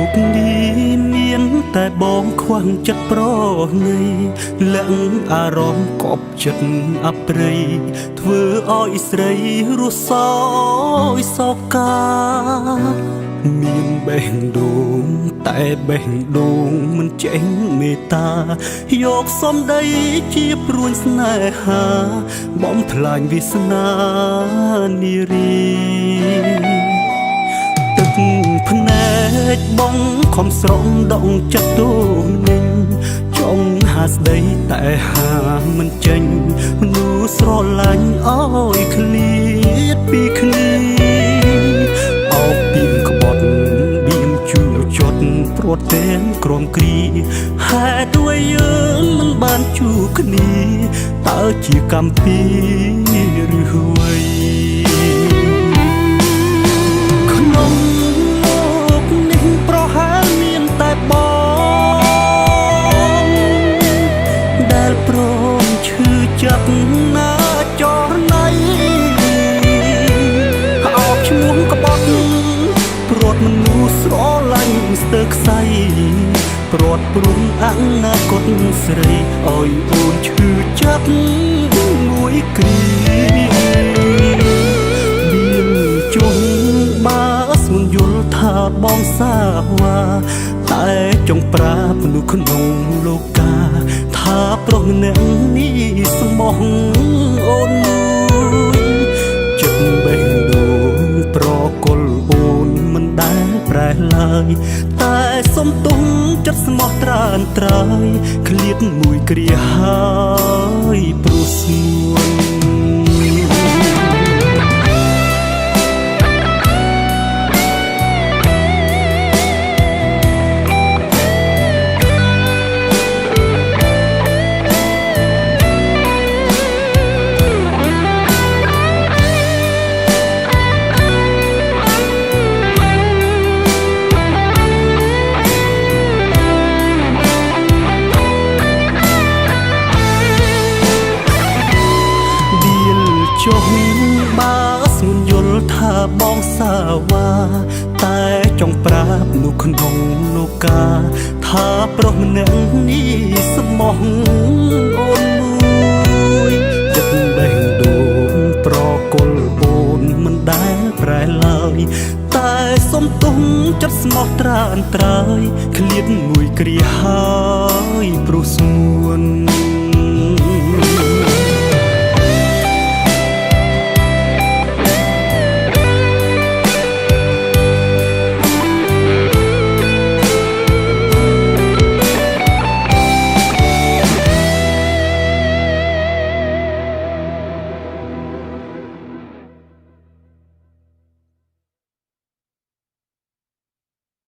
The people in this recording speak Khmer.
กนี้មានតែបងខ្វះចិត្តប្រណីលាក់អារម្មណ៍កប់ចិត្តអប្រិយធ្វើឲ្យស្រីរស់សោយសោកាមានបេះដូងតែបេះដូងមិនចេញមេត្តាយកសំដីជាព្រួញស្នេហាបំផ្លាញវាសនានារីទឹកភ្នែកបងខំស្រង់ដងចិត្តទូនឹងចង់ហាស្ដីតែហាមិនចេញមនុស្សស្រឡាញ់អើយឃ្លាតពីគ្នាអោបពីក្បត់បៀមជួចត់ព្រួតទាំងក្រមគ្រីហេតុអ្វីយើងមិនបានជួបគ្នាតើជាកម្មពីឬអ្វីក្នុងលោកនេះប្រហែលមានតែបងដែលព្រមឈឺចាប់ណាចរណៃអោបឈ្មោះក្បត់ព្រួតមនុស្សស្រឡាញ់ស្ទើរខ្សែព្រាត់ព្រុងអនាគតស្រីឲ្យអូនឈឺចាប់មួយគ្រាមានជុំបាស្មុនយល់ថាបងសាវ៉ាតែចង់ប្រាប់មនុស្សក្នុងលោកាថាប្រុសម្នាក់នេះស្មោះអូនមួយចិត្តបេះដូងប្រកុលអូនមិនដែលប្រែឡើយតែសុំទុំចិត្តស្មោះត្រានត្រើយឃ្លាតមួយគ្រាហើយព្រោះស្មួនចុះបាស្មុនយល់ថាបងសាវ៉ាតែចង់ប្រាប់នោះក្នុងលោកាថាប្រុសម្នាក់នេះស្មោះអូនមួយចិត្តបេះដូងប្រកុលអូនមិនដែលប្រែឡើយតែសុំទុំចិត្តស្មោះត្រានត្រើយឃ្លាតមួយគ្រាហើយព្រោះស្មួន